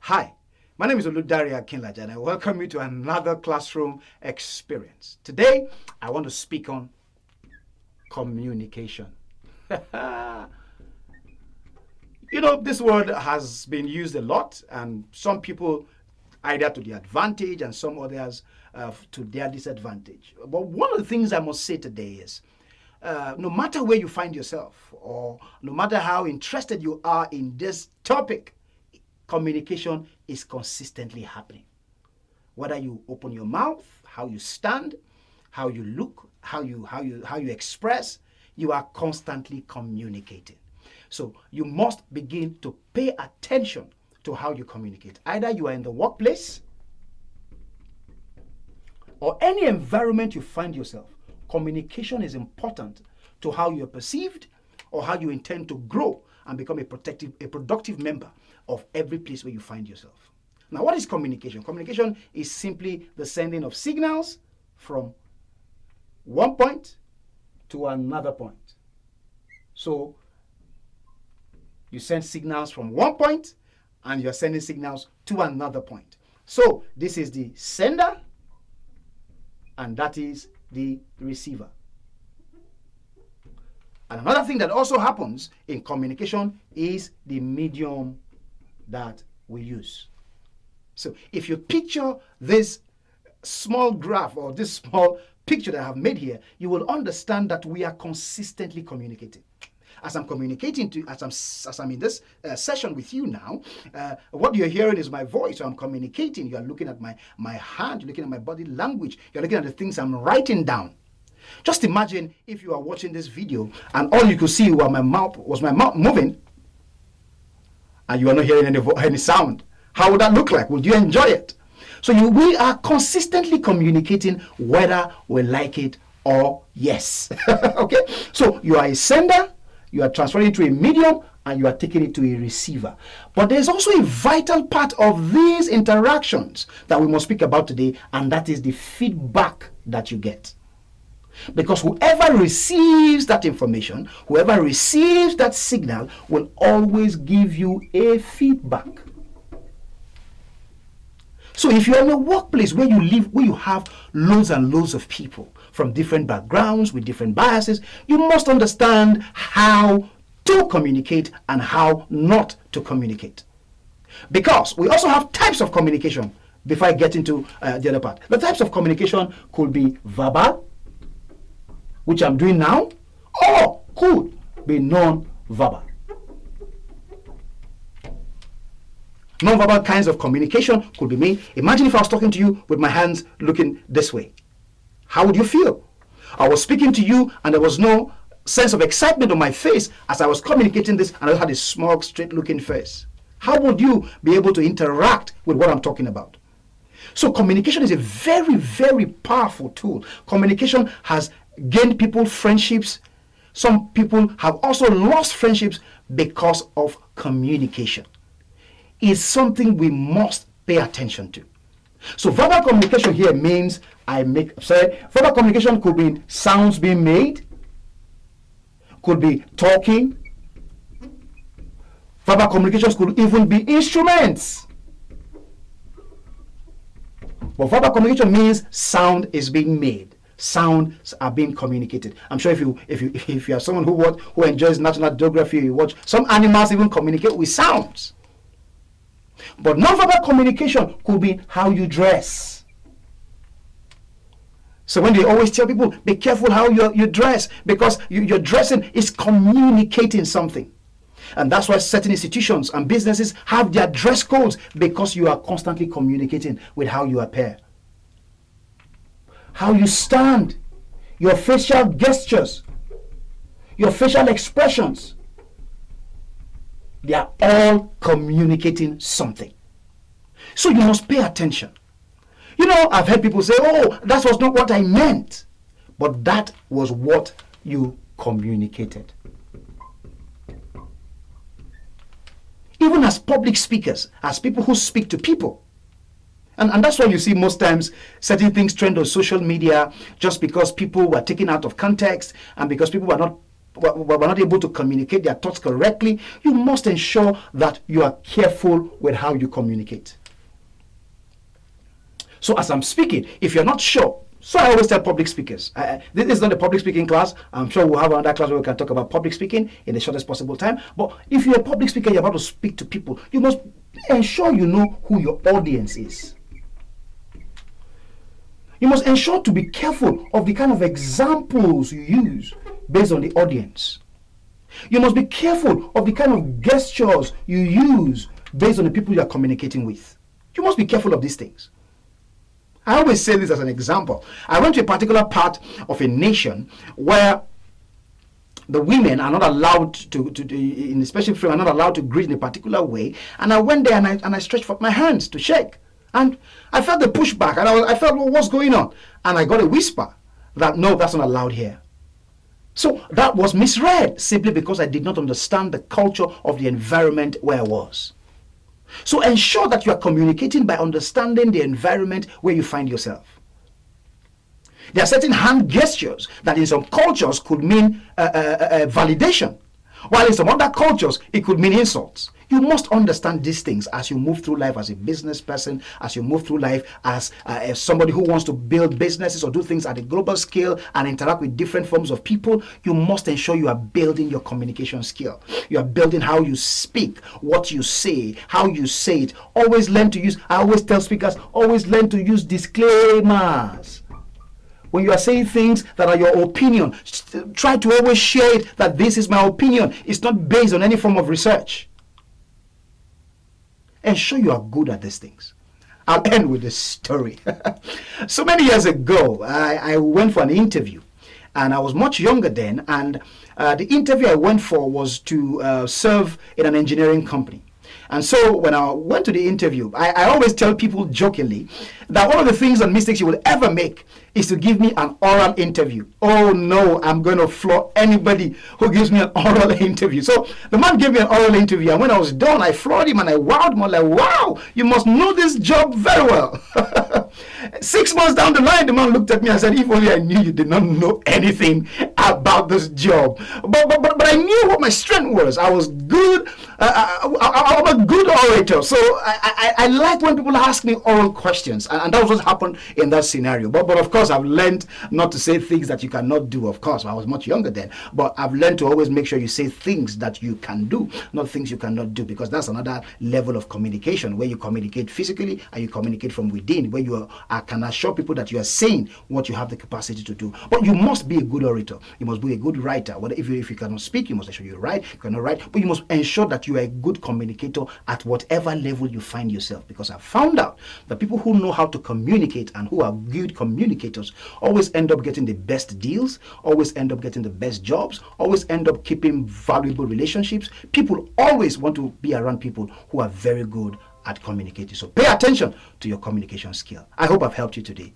Hi, my name is Oludari Akinlaja and I welcome you to another classroom experience. Today, I want to speak on communication. This word has been used a lot, and some people either to their advantage and some others to their disadvantage. But one of the things I must say today is, no matter where you find yourself or no matter how interested you are in this topic, communication is consistently happening. Whether you open your mouth, how you stand, how you look, how you express, you are constantly communicating. So you must begin to pay attention to how you communicate. Either you are in the workplace or any environment you find yourself, communication is important to how you're perceived or how you intend to grow and become a productive member of every place where you find yourself. Now, what is communication? Communication is simply the sending of signals from one point to another point. So, you send signals from one point and you're sending signals to another point. So, this is the sender and that is the receiver. And another thing that also happens in communication is the medium that we use. So if you picture this small graph or this small picture that I have made here, you will understand that we are consistently communicating. As I'm communicating to, as I'm in this session with you now, what you're hearing is my voice. So I'm communicating. You are looking at my hand. You're looking at my body language. You're looking at the things I'm writing down. Just imagine if you are watching this video and all you could see was my mouth moving, and you are not hearing any sound. How would that look like? Would you enjoy it? So we are consistently communicating whether we like it or yes. Okay? So you are a sender, you are transferring it to a medium, and you are taking it to a receiver. But there's also a vital part of these interactions that we must speak about today, and that is the feedback that you get. Because whoever receives that information, whoever receives that signal will always give you a feedback. So if you're in a workplace where you live, where you have loads and loads of people from different backgrounds with different biases, you must understand how to communicate and how not to communicate. Because we also have types of communication before I get into the other part. The types of communication could be verbal, which I'm doing now, or could be non-verbal. Non-verbal kinds of communication could be me. Imagine if I was talking to you with my hands looking this way. How would you feel? I was speaking to you and there was no sense of excitement on my face as I was communicating this, and I had a smug, straight-looking face. How would you be able to interact with what I'm talking about? So communication is a very, very powerful tool. Communication has gained people friendships. Some people have also lost friendships because of communication. It's something we must pay attention to. So verbal communication here means verbal communication could be sounds being made, could be talking. Verbal communications could even be instruments. But verbal communication means sound is being made. Sounds are being communicated. I'm sure if you are someone who enjoys National Geography, you watch some animals even communicate with sounds. But non-verbal communication could be how you dress. So when they always tell people, be careful how you dress, because your dressing is communicating something. And that's why certain institutions and businesses have their dress codes, because you are constantly communicating with how you appear. How you stand, your facial gestures, your facial expressions, they are all communicating something. So you must pay attention. I've heard people say, oh, that was not what I meant. But that was what you communicated. Even as public speakers, as people who speak to people, And that's why you see most times certain things trend on social media just because people were taken out of context and because people were not were not able to communicate their thoughts correctly, you must ensure that you are careful with how you communicate. So as I'm speaking, if you're not sure, so I always tell public speakers, this is not a public speaking class. I'm sure we'll have another class where we can talk about public speaking in the shortest possible time. But if you're a public speaker, you're about to speak to people, you must ensure you know who your audience is. You must ensure to be careful of the kind of examples you use based on the audience. You must be careful of the kind of gestures you use based on the people you are communicating with. You must be careful of these things. I always say this as an example. I went to a particular part of a nation where the women are not allowed to in a special frame, are not allowed to greet in a particular way. And I went there and I stretched forth my hands to shake. And I felt the pushback, and I felt, well, what's going on? And I got a whisper that, no, that's not allowed here. So that was misread simply because I did not understand the culture of the environment where I was. So ensure that you are communicating by understanding the environment where you find yourself. There are certain hand gestures that in some cultures could mean validation, while in some other cultures it could mean insults. You must understand these things as you move through life as a business person, as you move through life as somebody who wants to build businesses or do things at a global scale and interact with different forms of people. You must ensure you are building your communication skill. You are building how you speak, what you say, how you say it. Always learn to use, I always tell speakers, always learn to use disclaimers. When you are saying things that are your opinion, try to always share it that this is my opinion. It's not based on any form of research. Ensure you are good at these things. I'll end with this story. So many years ago, I went for an interview, and I was much younger then, and the interview I went for was to serve in an engineering company. And so when I went to the interview, I always tell people jokingly that one of the things and mistakes you will ever make is to give me an oral interview. Oh no, I'm going to floor anybody who gives me an oral interview. So the man gave me an oral interview, and when I was done, I floored him and I wowed him. I'm like, wow, you must know this job very well. 6 months down the line, the man looked at me and said, if only I knew you did not know anything about this job. But I knew what my strength was. I was good. I'm a good orator. So I like when people ask me oral questions. And that was what happened in that scenario. But of course, I've learned not to say things that you cannot do. Of course, I was much younger then. But I've learned to always make sure you say things that you can do, not things you cannot do. Because that's another level of communication, where you communicate physically and you communicate from within, where you can assure people that you are saying what you have the capacity to do. But you must be a good orator. You must be a good writer. If you cannot speak, you must ensure you write. You cannot write, but you must ensure that you are a good communicator at whatever level you find yourself. Because I've found out that people who know how to communicate and who are good communicators always end up getting the best deals, always end up getting the best jobs, always end up keeping valuable relationships. People always want to be around people who are very good at communicating. So pay attention to your communication skill. I hope I've helped you today.